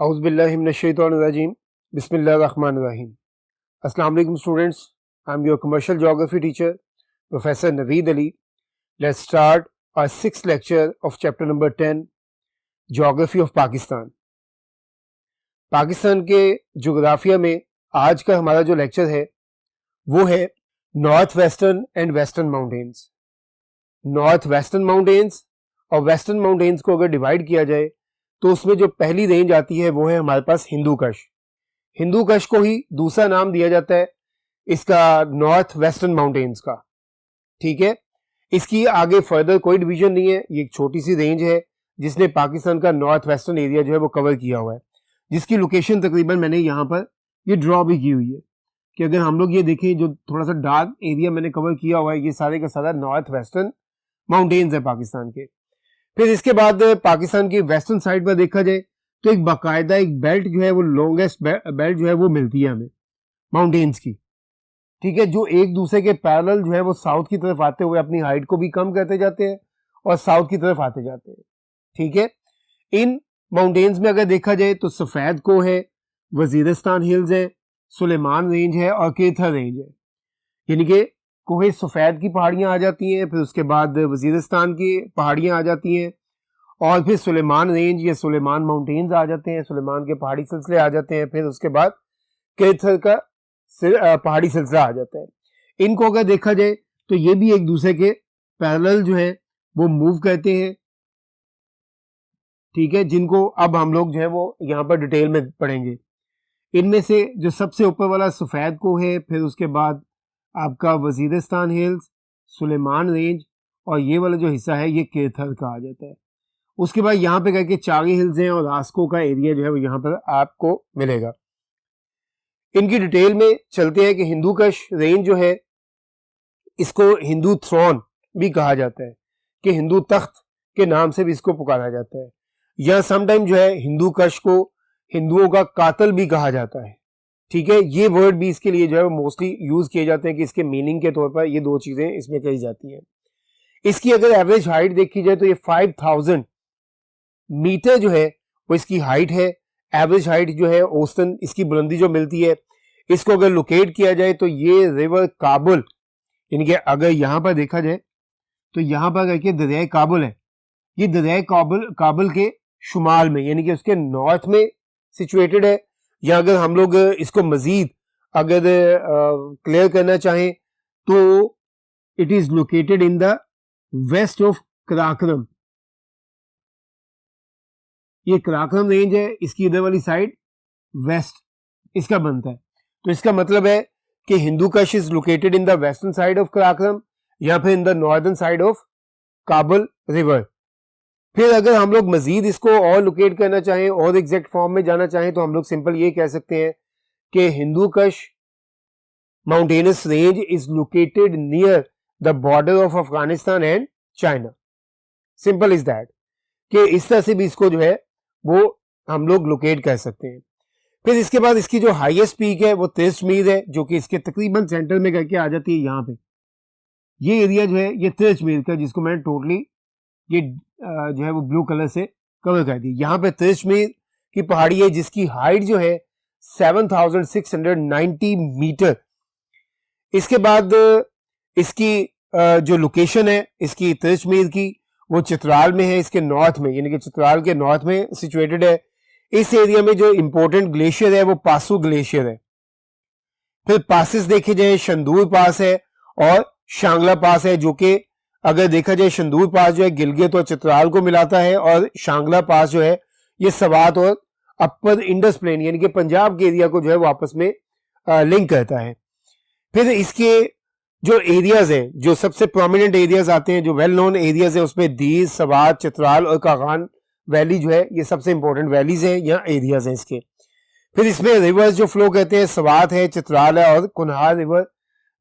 Auzubillahi minash-shaytanir-rajim. Bismillahir-rahmanir-rahim. Assalamu alaikum students. I'm your commercial geography teacher, Professor Naveed Ali. Let's start our sixth lecture of chapter number 10, Geography of Pakistan. Pakistan के जोग्राफिया में आज का हमारा जो lecture है वो है north western and western mountains. North western mountains और वेस्टर्न माउंटेन्स को अगर डिवाइड किया जाए तो उसमें जो पहली रेंज आती है वो है हमारे पास हिंदू कश. हिंदू कश को ही दूसरा नाम दिया जाता है इसका नॉर्थ वेस्टर्न माउंटेन्स का. ठीक है, इसकी आगे फर्दर कोई डिवीजन नहीं है. ये एक छोटी सी रेंज है जिसने पाकिस्तान का नॉर्थ वेस्टर्न एरिया जो है वो कवर किया हुआ है, जिसकी लोकेशन तकरीबन मैंने यहाँ पर ये ड्रॉ भी की हुई है कि अगर हम लोग ये देखें जो थोड़ा सा डार्क एरिया मैंने कवर किया हुआ है ये सारे का सारा नॉर्थ वेस्टर्न माउंटेन्स है पाकिस्तान के. फिर इसके बाद पाकिस्तान की वेस्टर्न साइड पर देखा जाए तो एक बाकायदा एक बेल्ट जो है वो लॉन्गेस्ट बेल्ट जो है वो मिलती है हमें माउंटेन्स की. ठीक है, जो एक दूसरे के पैरेलल जो है वो साउथ की तरफ आते हुए अपनी हाइट को भी कम करते जाते हैं और साउथ की तरफ आते जाते हैं. ठीक है, इन माउंटेन्स में अगर देखा जाए तो सफेद को है, वजीरिस्तान हिल्स है, सुलेमान रेंज है और केथर रेंज है. यानी कि कोहे सफेद की पहाड़ियां आ जाती हैं, फिर उसके बाद वजीरिस्तान की पहाड़ियां आ जाती हैं और फिर सुलेमान रेंज या सुलेमान माउंटेन्स आ जाते हैं, सुलेमान के पहाड़ी सिलसिले आ जाते हैं, फिर उसके बाद केथर का पहाड़ी सिलसिला आ जाता है. इनको अगर देखा जाए तो ये भी एक दूसरे के पैरेलल जो है वो मूव करते हैं. ठीक है, जिनको अब हम लोग जो है वो यहाँ पर डिटेल में पढ़ेंगे. इनमें से जो सबसे ऊपर वाला सफेद को है, फिर उसके बाद आपका वजीरिस्तान हिल्स, सुलेमान रेंज और ये वाला जो हिस्सा है ये केथर का आ जाता है. उसके बाद यहाँ पे करके चागी हिल्स हैं और रास्को का एरिया जो है वो यहाँ पर आपको मिलेगा. इनकी डिटेल में चलते हैं कि हिंदू कश रेंज जो है इसको हिंदू थ्रोन भी कहा जाता है कि हिंदू तख्त के नाम से भी इसको पुकारा जाता है, या समटाइम जो है हिंदू कश को हिंदुओं का कातल भी कहा जाता है. ठीक है, ये वर्ड भी इसके लिए जो है मोस्टली यूज किए जाते हैं कि इसके मीनिंग के तौर पर ये दो चीजें इसमें कही जाती हैं. इसकी अगर एवरेज हाइट देखी जाए तो ये 5000 मीटर जो है वो इसकी हाइट है. एवरेज हाइट जो है औसतन इसकी बुलंदी जो मिलती है, इसको अगर लोकेट किया जाए तो ये रिवर काबुल, यानी कि अगर यहां पर देखा जाए तो यहां पर करके दरिया काबुल है. ये दरिया काबुल के शुमाल में यानी कि उसके नॉर्थ में सिचुएटेड है. या अगर हम लोग इसको मजीद अगर क्लियर करना चाहें तो it is located in the west of Karakoram. ये कराक्रम रेंज है, इसकी इधर वाली साइड वेस्ट इसका बनता है. तो इसका मतलब है कि हिंदू कश is located in the western side of Karakoram या फिर in the northern side of Kabul river. फिर अगर हम लोग मजीद इसको और लोकेट करना चाहें और एग्जैक्ट फॉर्म में जाना चाहें तो हम लोग सिंपल ये कह सकते हैं कि हिंदू कश mountainous range is located near the border of Afghanistan and China. Simple is that कि इस तरह से भी इसको जो है वो हम लोग लोकेट कर सकते हैं. फिर इसके बाद इसकी जो हाईएस्ट पीक है वो तिरचमीर है, जो कि इसके तकरीबन सेंटर में करके आ जाती है. यहाँ पे ये एरिया जो है ये तिरचमीर का, जिसको मैंने टोटली ये जो है वो ब्लू कलर से कवर कर दी. यहाँ पे तिरचमीर की पहाड़ी है जिसकी हाइट जो है 7690 मीटर. इसके बाद इसकी जो लोकेशन है इसकी तिरचमीर की वो चित्राल में है, इसके नॉर्थ में, यानी कि चित्राल के नॉर्थ में सिचुएटेड है. इस एरिया में जो इंपॉर्टेंट ग्लेशियर है वो पासू ग्लेशियर है. फिर पासेस देखे जाए शंदूर पास है और शांगला पास है, जो कि अगर देखा जाए शंदूर पास जो है गिलगित और चित्राल को मिलाता है और शांगला पास जो है ये सवात और अपर इंडस प्लेन यानी कि पंजाब के एरिया को जो है वो आपस में लिंक करता है. फिर इसके जो एरियाज हैं, जो सबसे प्रोमिनेंट एरियाज आते हैं, जो वेल नोन एरियाज है, उसमें दीज, सवात, चित्राल और कागान वैली जो है ये सबसे इंपॉर्टेंट वैलीज हैं या एरियाज हैं इसके. फिर इसमें रिवर्स जो फ्लो कहते हैं, सवात है, चित्राल है और कुनहार रिवर,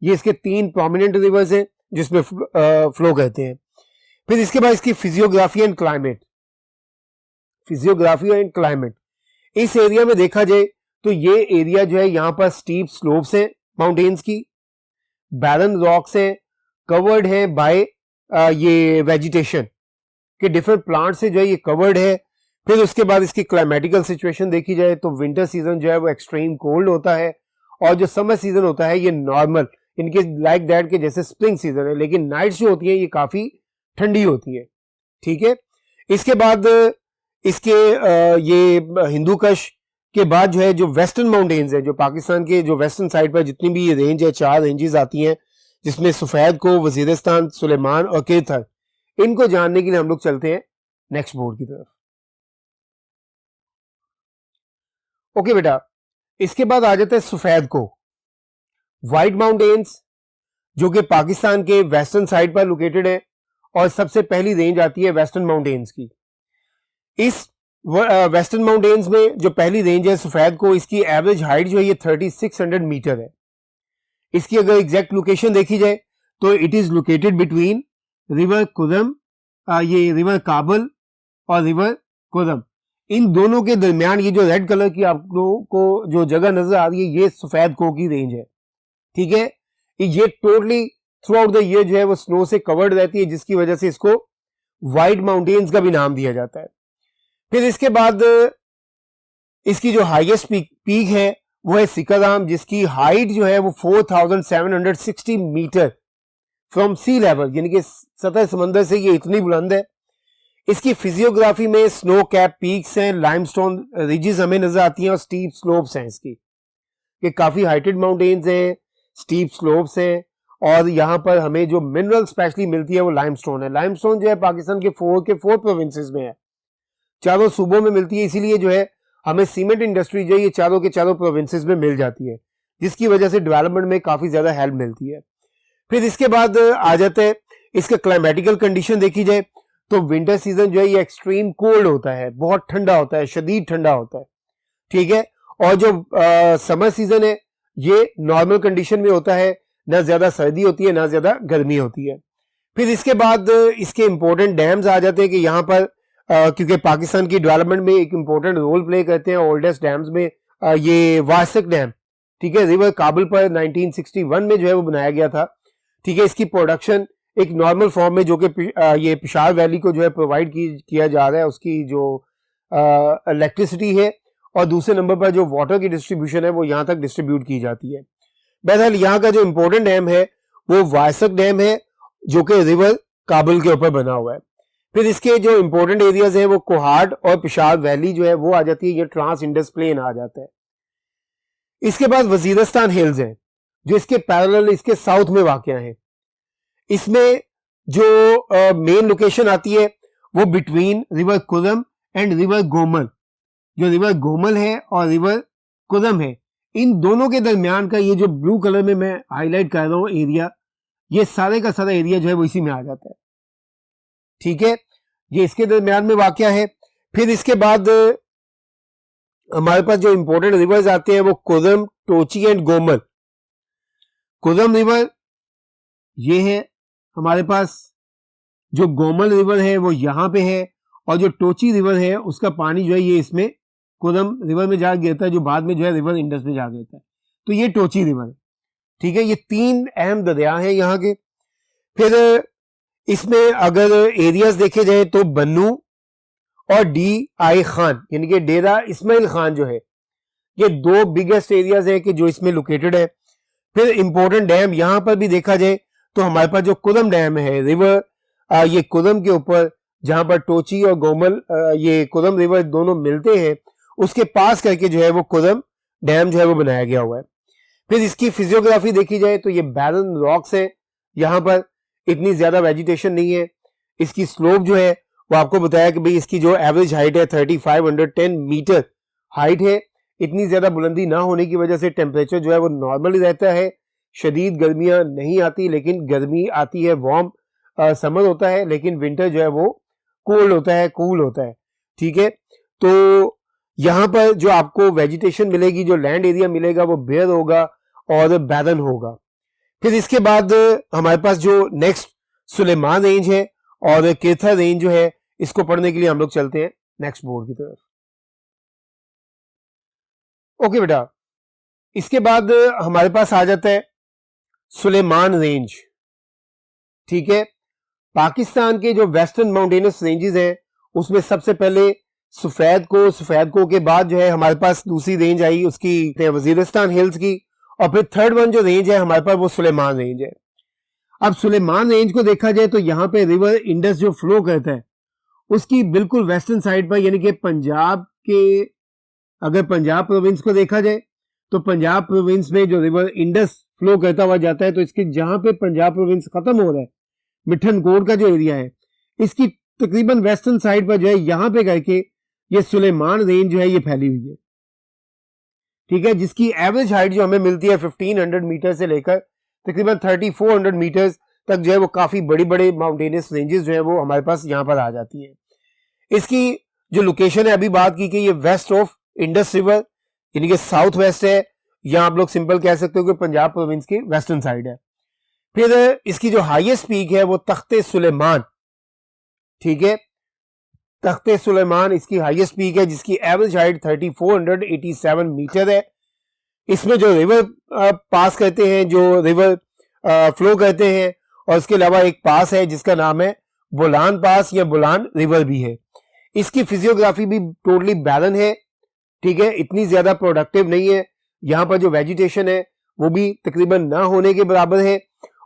ये इसके 3 प्रोमिनेंट रिवर्स हैं जिसमें फ्लो कहते हैं. फिर इसके बाद इसकी physiography and climate. Physiography and climate इस एरिया में देखा जाए तो ये एरिया जो है यहाँ पर स्टीप स्लोप्स हैं माउंटेन्स की, बैरन रॉक्स हैं, कवर्ड है बाय ये वेजिटेशन के डिफरेंट प्लांट से जो है ये कवर्ड है. फिर उसके बाद इसकी क्लाइमेटिकल सिचुएशन देखी जाए तो विंटर सीजन जो है वो एक्सट्रीम कोल्ड होता है, और जो समर सीजन होता है ये नॉर्मल इनके लाइक दैट के जैसे स्प्रिंग सीजन है, लेकिन नाइट्स जो होती है ये काफी ठंडी होती है। ठीक है, इसके बाद इसके ये हिंदू कश के बाद जो है जो वेस्टर्न माउंटेन्स है, जो पाकिस्तान के जो वेस्टर्न साइड पर जितनी भी ये रेंज है, 4 रेंजेस आती हैं जिसमें सफेद को, वजीरिस्तान, सुलेमान और केथर, इनको जानने के लिए हम लोग चलते हैं नेक्स्ट बोर्ड की तरफ। ओके बेटा, इसके बाद आ जाता है सफेद को, व्हाइट माउंटेन्स, जो कि पाकिस्तान के वेस्टर्न साइड पर लोकेटेड है, और सबसे पहली रेंज आती है वेस्टर्न माउंटेन्स की। इस वेस्टर्न माउंटेन्स में जो पहली रेंज है सफेद को, इसकी एवरेज हाइट जो है ये 3600 मीटर है। इसकी अगर एग्जैक्ट लोकेशन देखी जाए तो it is located between river Kurram, ये रिवर काबल और रिवर कुरम, इन दोनों के दरमियान ये जो रेड कलर की आप लोगों को जो जगह नजर आ रही है ये सफेद को की रेंज है। ठीक है, ये totally through out the year जो है वो स्नो से कवर्ड रहती है, जिसकी वजह से इसको व्हाइट माउंटेन्स का भी नाम दिया जाता है। फिर इसके बाद इसकी जो हाईएस्ट पीक है वो है सिकाराम, जिसकी हाइट जो है वो 4760 मीटर फ्रॉम सी लेवल, यानी कि सतह समंदर से ये इतनी बुलंद है। इसकी फिजियोग्राफी में स्नो कैप पीक्स हैं, लाइमस्टोन रिजेस हमें नजर आती हैं और स्टीप स्लोप्स हैं इसकी। ये काफी हाइटेड माउंटेन्स हैं, स्टीप स्लोप्स हैं, और यहां पर हमें जो मिनरल स्पेशली मिलती है वो लाइमस्टोन है। लाइमस्टोन जो है पाकिस्तान के फोर प्रोविंसेस में है, चारों सूबों में मिलती है, इसीलिए जो है हमें सीमेंट इंडस्ट्री जो है ये चारों के चारों प्रोविंसेस में मिल जाती है, जिसकी वजह से डेवलपमेंट में काफी ज्यादा हेल्प मिलती है। फिर इसके बाद आ जाते हैं इसका क्लाइमेटिकल कंडीशन देखी जाए तो विंटर सीजन जो है ये एक्सट्रीम कोल्ड होता है, बहुत ठंडा होता है, शदीद ठंडा होता है। ठीक है, और जो समर सीजन है ये नॉर्मल कंडीशन में होता है, ना ज्यादा सर्दी होती है ना ज्यादा गर्मी होती है। फिर इसके बाद इसके इंपॉर्टेंट डैम्स आ जाते हैं कि यहाँ पर क्योंकि पाकिस्तान की डेवलपमेंट में एक इंपॉर्टेंट रोल प्ले करते हैं। ओल्डेस्ट डैम्स में ये वासक डैम, ठीक है, रिवर काबुल पर 1961 में जो है वो बनाया गया था। ठीक है, इसकी प्रोडक्शन एक नॉर्मल फॉर्म में जो कि ये पिशावर वैली को जो है प्रोवाइड किया जा रहा है, उसकी जो इलेक्ट्रिसिटी है, और दूसरे नंबर पर जो वाटर की डिस्ट्रीब्यूशन है वो यहाँ तक डिस्ट्रीब्यूट की जाती है। बहरहाल यहाँ का जो इंपॉर्टेंट डैम है वो वासक डैम है, जो कि रिवर काबुल के ऊपर बना हुआ है। फिर इसके जो इंपॉर्टेंट एरियाज हैं वो कोहाट और पिशावर वैली जो है वो आ जाती है, ये ट्रांस इंडस प्लेन आ जाता है। इसके बाद वजीरिस्तान हिल्स हैं जो इसके पैरेलल इसके साउथ में वाक़या है। इसमें जो मेन लोकेशन आती है वो between river Kurram and river Gomal, जो रिवर गोमल है और रिवर कुरम है, इन दोनों के दरमियान का ये जो ब्लू कलर में मैं हाईलाइट कर रहा हूं एरिया, ये सारे का सारा एरिया जो है वो इसी में आ जाता है। ठीक है, ये इसके दरमियान में वाक़या है। फिर इसके बाद हमारे पास जो इंपॉर्टेंट रिवर्स आते हैं वो कुरम, टोची एंड गोमल। कुरम रिवर ये है हमारे पास, जो गोमल रिवर है वो यहां पे है, और जो टोची रिवर है उसका पानी जो है ये इसमें कुरम रिवर में जा गिरता है, जो बाद में जो है रिवर इंडस में जा गिरता है। तो ये टोची रिवर है। ठीक है, ये 3 अहम दरिया हैं यहाँ के। फिर इसमें अगर एरियाज देखे जाए तो बन्नू और DI खान, यानी कि डेरा इस्माइल खान जो है, ये 2 बिगेस्ट एरियाज है कि जो इसमें लोकेटेड है। फिर इंपॉर्टेंट डैम यहां पर भी देखा जाए तो हमारे पास जो कुरम डैम है, रिवर ये कुरम के ऊपर, जहां पर टोची और गोमल ये कुरम रिवर दोनों मिलते हैं, उसके पास करके जो है वो कुरम डैम जो है वो बनाया गया हुआ है। फिर इसकी फिजियोग्राफी देखी जाए तो ये बैरन रॉक्स है, यहाँ पर इतनी ज्यादा वेजिटेशन नहीं है। इसकी स्लोप जो है वो आपको बताया कि भाई इसकी जो एवरेज हाइट है 3510 मीटर हाइट है। इतनी ज्यादा बुलंदी ना होने की वजह से टेम्परेचर जो है वो नॉर्मल ही रहता है, शदीद गर्मियां नहीं आती, लेकिन गर्मी आती है, वार्म समर होता है, लेकिन विंटर जो है वो कोल्ड होता है, कूल होता है। ठीक है, तो यहाँ पर जो आपको वेजिटेशन मिलेगी, जो लैंड एरिया मिलेगा वो बेयर होगा और बैरन होगा। फिर इसके बाद हमारे पास जो नेक्स्ट सुलेमान रेंज है और केथर रेंज जो है, इसको पढ़ने के लिए हम लोग चलते हैं नेक्स्ट बोर्ड की तरफ। ओके बेटा, इसके बाद हमारे पास आ जाता है सुलेमान रेंज। ठीक है, पाकिस्तान के जो वेस्टर्न माउंटेनस रेंजेस हैं उसमें सबसे पहले सफेद को के बाद जो है हमारे पास दूसरी रेंज आई उसकी वजीरिस्तान हिल्स की, और फिर थर्ड वन जो रेंज है हमारे पास वो सुलेमान रेंज है। अब सुलेमान रेंज को देखा जाए तो यहाँ पे रिवर इंडस जो फ्लो करता है उसकी बिल्कुल वेस्टर्न साइड पर, यानी कि पंजाब के, अगर पंजाब प्रोविंस को देखा जाए तो पंजाब प्रोविंस में जो रिवर इंडस फ्लो करता हुआ जाता है, तो इसके जहां पे पंजाब प्रोविंस खत्म हो रहा है, मिठन कोट का जो एरिया है, इसकी तकरीबन वेस्टर्न साइड पर जो है यहां पे करके ये सुलेमान रेंज जो है ये फैली हुई है। ठीक है, जिसकी एवरेज हाइट जो हमें मिलती है 1500 मीटर से लेकर तकरीबन 3400 मीटर तक जो है वो काफी बड़ी बड़े माउंटेनियस रेंजेस जो है वो हमारे पास यहाँ पर आ जाती है। इसकी जो लोकेशन है, अभी बात की कि ये वेस्ट ऑफ इंडस रिवर यानी कि साउथ वेस्ट है, या आप लोग सिंपल कह सकते हो कि पंजाब प्रोविंस की वेस्टर्न साइड है। फिर इसकी जो हाईएस्ट पीक है वो तख्ते सुलेमान, ठीक है, तख्ते सुलेमान इसकी हाईएस्ट पीक है जिसकी एवरेज हाइट 3487 मीटर है। इसमें जो रिवर पास करते हैं, जो रिवर फ्लो करते हैं, और इसके अलावा एक पास है जिसका नाम है बोलान पास या बोलान रिवर भी है। इसकी फिजियोग्राफी भी टोटली बैरन है, ठीक है, इतनी ज्यादा प्रोडक्टिव नहीं है। यहाँ पर जो वेजिटेशन है वो भी तकरीबन ना होने के बराबर है।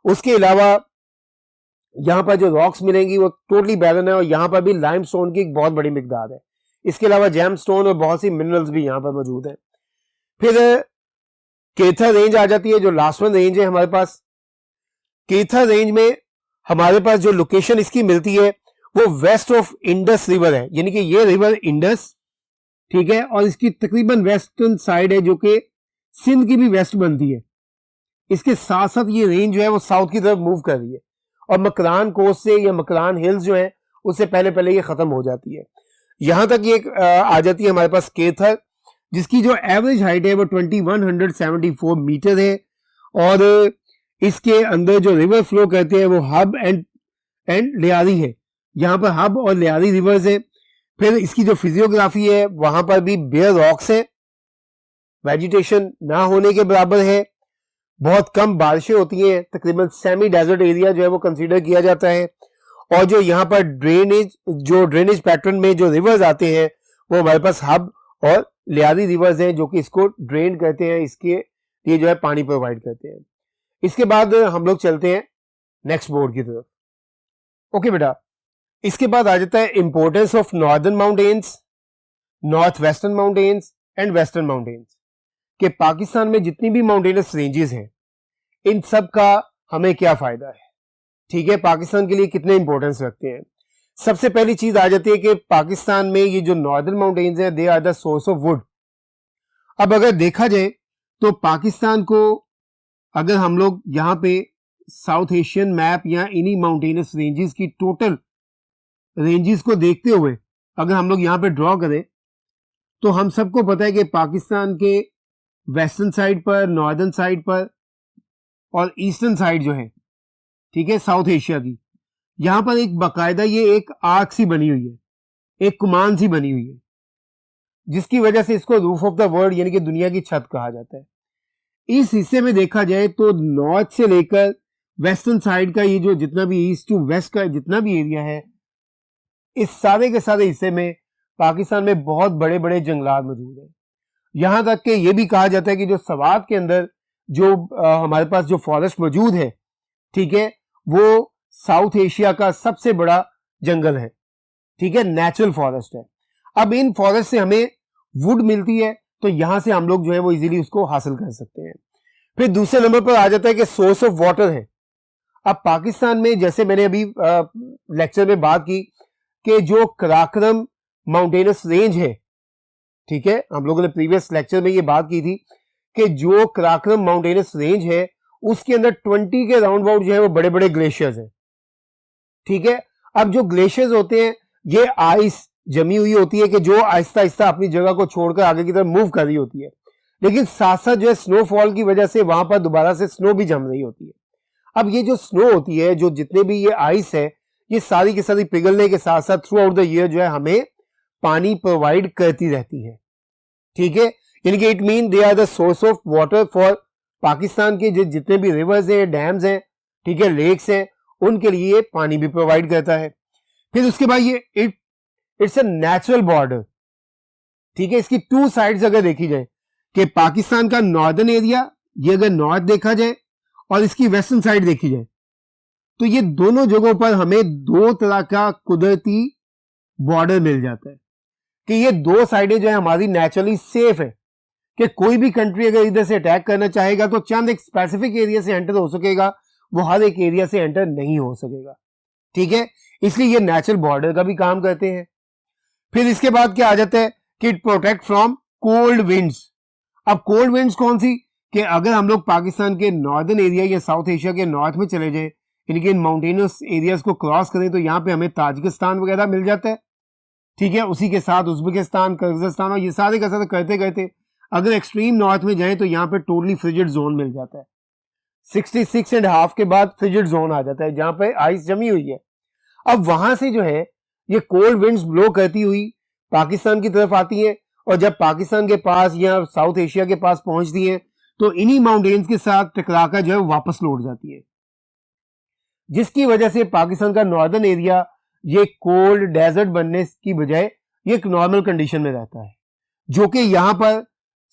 उसके अलावा यहाँ पर जो रॉक्स मिलेंगी वो टोटली बैरन है, और यहाँ पर भी लाइमस्टोन की एक बहुत बड़ी मिकदार है। इसके अलावा जैमस्टोन और बहुत सी मिनरल्स भी यहाँ पर मौजूद है। फिर केथर रेंज आ जाती है, जो लास्ट वन रेंज है हमारे पास। केथर रेंज में हमारे पास जो लोकेशन इसकी मिलती है वो वेस्ट ऑफ इंडस रिवर है, यानी कि ये रिवर इंडस, ठीक है, और इसकी तकरीबन वेस्टर्न साइड है जो कि सिंध की भी वेस्ट बनती है। इसके साथ साथ ये रेंज जो है वो साउथ की तरफ मूव कर रही है, और मकरान कोस्ट से या मकरान हिल्स जो है उससे पहले पहले ये खत्म हो जाती है। यहां तक ये आ जाती है हमारे पास केथर, जिसकी जो एवरेज हाइट है वो 2174 मीटर है, और इसके अंदर जो रिवर फ्लो करते हैं वो हब एंड लियारी है। यहाँ पर हब और लियारी रिवर्स है। फिर इसकी जो फिजियोग्राफी है वहां पर भी बेयर रॉक्स है, वेजिटेशन ना होने के बराबर है, बहुत कम बारिशें होती हैं, तकरीबन सेमी डेजर्ट एरिया जो है वो कंसीडर किया जाता है। और जो यहाँ पर ड्रेनेज पैटर्न में जो रिवर्स आते हैं वो हमारे पास हब और लियारी रिवर्स हैं जो कि इसको ड्रेन करते हैं, इसके लिए जो है पानी प्रोवाइड करते हैं। इसके बाद हम लोग चलते हैं नेक्स्ट बोर्ड की तरफ। ओके बेटा, इसके बाद आ जाता है importance of northern mountains, north western mountains and western mountains, कि पाकिस्तान में जितनी भी माउंटेनस रेंजेस हैं इन सब का हमें क्या फायदा है, ठीक है, पाकिस्तान के लिए कितने इंपॉर्टेंस रखते हैं। सबसे पहली चीज आ जाती है कि पाकिस्तान में ये जो नॉर्दर्न माउंटेन्स हैं they are the source of wood. अब अगर देखा जाए तो पाकिस्तान को, अगर हम लोग यहाँ पे साउथ एशियन मैप या इन्हीं माउंटेनस रेंजेस की टोटल रेंजेस को देखते हुए अगर हम लोग यहाँ पे ड्रॉ करें तो हम सबको पता है कि पाकिस्तान के वेस्टर्न साइड पर, नॉर्दर्न साइड पर और ईस्टर्न साइड जो है, ठीक है, साउथ एशिया की, यहां पर एक बाकायदा ये एक आर्क सी बनी हुई है, एक कुमान सी बनी हुई है, जिसकी वजह से इसको रूफ ऑफ द वर्ल्ड यानी कि दुनिया की छत कहा जाता है। इस हिस्से में देखा जाए तो नॉर्थ से लेकर वेस्टर्न साइड का ये जो जितना भी ईस्ट टू वेस्ट का जितना भी एरिया है, इस सारे के सारे हिस्से में पाकिस्तान में बहुत बड़े बड़े जंगलात मौजूद हैं। यहां तक कि यह भी कहा जाता है कि जो सवात के अंदर जो हमारे पास जो फॉरेस्ट मौजूद है, ठीक है, वो साउथ एशिया का सबसे बड़ा जंगल है, ठीक है, नेचुरल फॉरेस्ट है। अब इन फॉरेस्ट से हमें वुड मिलती है तो यहां से हम लोग जो है वो इजीली उसको हासिल कर सकते हैं। फिर दूसरे नंबर पर आ जाता है कि सोर्स ऑफ वाटर है। अब पाकिस्तान में, जैसे मैंने अभी लेक्चर में बात की कि जो कराक्रम माउंटेनस रेंज है, ठीक है, हम लोगों ने प्रीवियस लेक्चर में ये बात की थी कि जो कराक्रम माउंटेनस रेंज है उसके अंदर 20 के राउंड अबाउट जो है वो बड़े बड़े ग्लेशियर्स हैं, ठीक है। अब जो ग्लेशियर्स होते हैं ये आइस जमी हुई होती है कि जो आहिस्ता आहिस्ता अपनी जगह को छोड़कर आगे की तरफ मूव कर रही होती है, लेकिन साथ साथ जो है स्नोफॉल की वजह से वहां पर दोबारा से स्नो भी जम रही होती है। अब ये जो स्नो होती है, जो जितने भी ये आइस है, ये सारी की सारी पिघलने के साथ साथ थ्रू आउट द ईयर जो है हमें पानी प्रोवाइड करती रहती है, ठीक है, यानी कि it mean they are the source of water for Pakistan के जितने भी रिवर्स हैं, डैम्स हैं, ठीक है, लेक्स हैं, उनके लिए पानी भी प्रोवाइड करता है। फिर उसके बाद ये इट्स अ नेचुरल बॉर्डर, ठीक है, इसकी टू साइड्स अगर देखी जाए कि पाकिस्तान का नॉर्दर्न एरिया, ये अगर नॉर्थ देखा जाए और इसकी वेस्टर्न साइड देखी जाए, तो ये दोनों जगहों पर हमें दो तरह का कुदरती बॉर्डर मिल जाता है कि ये दो साइडें जो है हमारी नेचुरली सेफ है कि कोई भी कंट्री अगर इधर से अटैक करना चाहेगा तो चंद एक स्पेसिफिक एरिया से एंटर हो सकेगा, वो हर एक एरिया से एंटर नहीं हो सकेगा। ठीक है, इसलिए ये नेचुरल बॉर्डर का भी काम करते हैं। फिर इसके बाद क्या आ जाता है कि it protect from cold winds. अब कोल्ड विंड्स कौन सी, कि अगर हम लोग पाकिस्तान के नॉर्दर्न एरिया या साउथ एशिया के नॉर्थ में चले जाएं, यानी कि इन माउंटेनस एरियाज को क्रॉस करें, तो यहाँ पे हमें ताजिकिस्तान वगैरह मिल जाता है। ठीक है, उसी के साथ उज्बेकिस्तान, किर्गिस्तान, और ये सारे का साथ करते करते अगर एक्सट्रीम नॉर्थ में जाएं तो यहाँ पे टोटली फ्रिजिड जोन मिल जाता है। 66.5 के बाद फ्रिजिड जोन आ जाता है जहां पे आइस जमी हुई है। अब वहां से जो है ये कोल्ड विंड्स ब्लो करती हुई पाकिस्तान की तरफ आती है, और जब पाकिस्तान के पास या साउथ एशिया के पास पहुंचती है तो इन्हीं माउंटेन्स के साथ टकराकर जो है वापस लौट जाती है, जिसकी वजह से पाकिस्तान का नॉर्दर्न एरिया ये कोल्ड डेजर्ट बनने की बजाय ये एक नॉर्मल कंडीशन में रहता है, जो कि यहां पर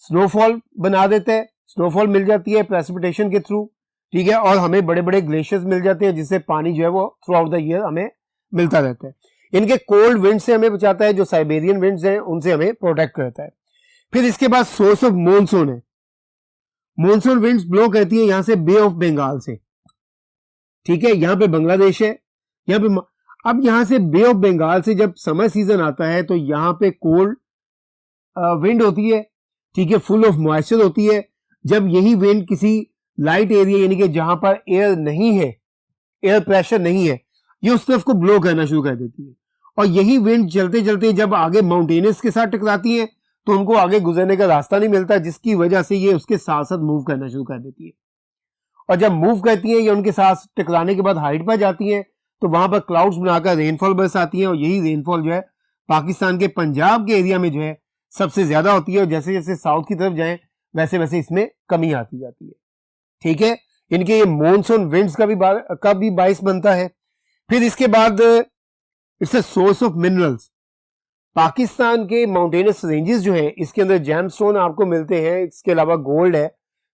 स्नोफॉल बना देता है। स्नोफॉल मिल जाती है प्रेसिपिटेशन के थ्रू। ठीक है, और हमें बड़े बड़े ग्लेशियर्स मिल जाते हैं जिससे पानी जो है वो थ्रू आउट द ईयर हमें मिलता रहता है। इनके कोल्ड विंड से हमें बचाता है, जो साइबेरियन विंड्स हैं उनसे हमें प्रोटेक्ट करता है। फिर इसके बाद सोर्स ऑफ मॉनसून है। मॉनसून विंड्स ब्लो करती है यहां से बे ऑफ बंगाल से। ठीक है, यहां पे बांग्लादेश है, यहां पे अब यहां से बे ऑफ बंगाल से जब समर सीजन आता है तो यहां पे कोल्ड विंड होती है। ठीक है, फुल ऑफ मॉइस्चर होती है। जब यही विंड किसी लाइट एरिया यानी कि जहां पर एयर नहीं है, एयर प्रेशर नहीं है, ये उस तरफ को ब्लो करना शुरू कर देती है, और यही विंड चलते चलते जब आगे माउंटेनस के साथ टकराती है तो उनको आगे गुजरने का रास्ता नहीं मिलता, जिसकी वजह से ये उसके साथ साथ मूव करना शुरू कर देती है। और जब मूव करती है या उनके साथ टकराने के बाद हाइट पर जाती है तो वहां पर क्लाउड्स बनाकर रेनफॉल बरसाती है, और यही रेनफॉल जो है पाकिस्तान के पंजाब के एरिया में जो है सबसे ज्यादा होती है, और जैसे जैसे साउथ की तरफ जाएं वैसे वैसे इसमें कमी आती जाती है। ठीक है, इनके ये मॉनसून विंड्स का भी बाइस बनता है। फिर इसके बाद it's a source of minerals. Pakistan के माउंटेनस रेंजेस जो है इसके अंदर जैमस्टोन आपको मिलते हैं, इसके अलावा गोल्ड है,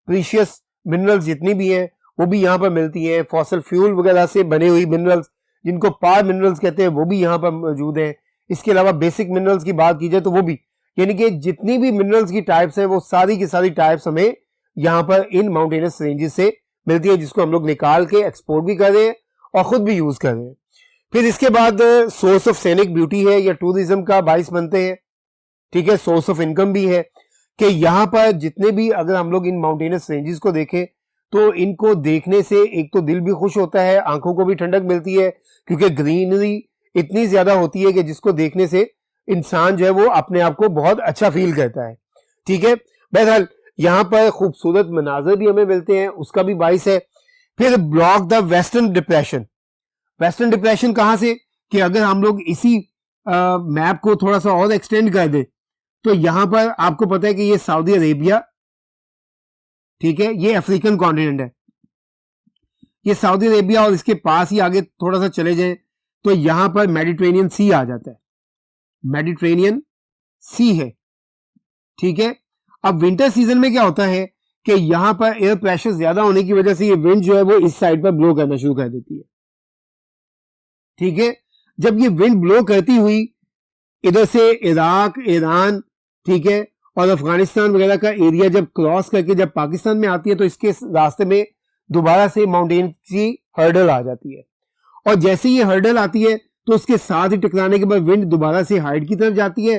प्रीशियस मिनरल्स जितनी भी हैं वो भी यहाँ पर मिलती हैं। फॉसल फ्यूल वगैरह से बने हुई मिनरल्स जिनको पार मिनरल्स कहते हैं वो भी यहाँ पर मौजूद हैं। इसके अलावा बेसिक मिनरल्स की बात की जाए तो वो भी, यानी कि जितनी भी मिनरल्स की टाइप्स हैं वो सारी की सारी टाइप्स हमें यहाँ पर इन माउंटेनस रेंजेस से मिलती है, जिसको हम लोग निकाल के एक्सपोर्ट भी कर रहे हैं और खुद भी यूज कर रहे हैं। फिर इसके बाद सोर्स ऑफ सैनिक ब्यूटी है या टूरिज्म का बाइस बनते हैं। ठीक है, सोर्स ऑफ इनकम भी है कि यहाँ पर जितने भी अगर हम लोग इन माउंटेनस रेंजेस को देखें तो इनको देखने से एक तो दिल भी खुश होता है, आंखों को भी ठंडक मिलती है, क्योंकि ग्रीनरी इतनी ज्यादा होती है कि जिसको देखने से इंसान जो है वो अपने आप को बहुत अच्छा फील करता है। ठीक है, बहरहाल यहाँ पर खूबसूरत मनाजर भी हमें मिलते हैं, उसका भी बाइस है। फिर block the western depression. Western depression कहां से, कि अगर हम लोग इसी मैप को थोड़ा सा और एक्सटेंड कर दें तो यहां पर आपको पता है कि ये सऊदी अरेबिया, ठीक है, ये अफ्रीकन कॉन्टिनेंट है, ये सऊदी अरेबिया, और इसके पास ही आगे थोड़ा सा चले जाएं तो यहां पर मेडिटेरेनियन सी आ जाता है, मेडिटेरेनियन सी है। ठीक है, अब विंटर सीजन में क्या होता है कि यहां पर एयर प्रेशर ज्यादा होने की वजह से ये विंड जो है वो इस साइड पर ब्लो करना शुरू कर देती है। ठीक है, जब ये विंड ब्लो करती हुई इधर से इराक, ईरान, ठीक है, और अफगानिस्तान वगैरह का एरिया जब क्रॉस करके जब पाकिस्तान में आती है तो इसके रास्ते में दोबारा से माउंटेन की हर्डल आ जाती है, और जैसे ये हर्डल आती है तो उसके साथ ही टकराने के बाद विंड दोबारा से हाइट की तरफ जाती है,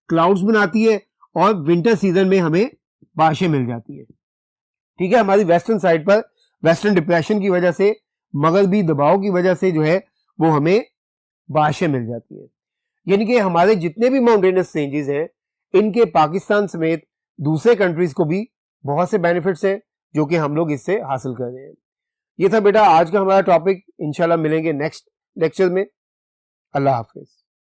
क्लाउड्स बनाती है, और विंटर सीजन में हमें बारिशें मिल जाती है। ठीक है, हमारी वेस्टर्न साइड पर वेस्टर्न डिप्रेशन की वजह से, मगरबी दबाव की वजह से जो है वो हमें बारिशें मिल जाती है। यानी कि हमारे जितने भी माउंटेनस रेंजेस हैं इनके पाकिस्तान समेत दूसरे कंट्रीज को भी बहुत से बेनिफिट्स हैं जो कि हम लोग इससे हासिल कर रहे हैं। ये था बेटा आज का हमारा टॉपिक। इंशाल्लाह मिलेंगे नेक्स्ट लेक्चर में। अल्लाह हाफिज।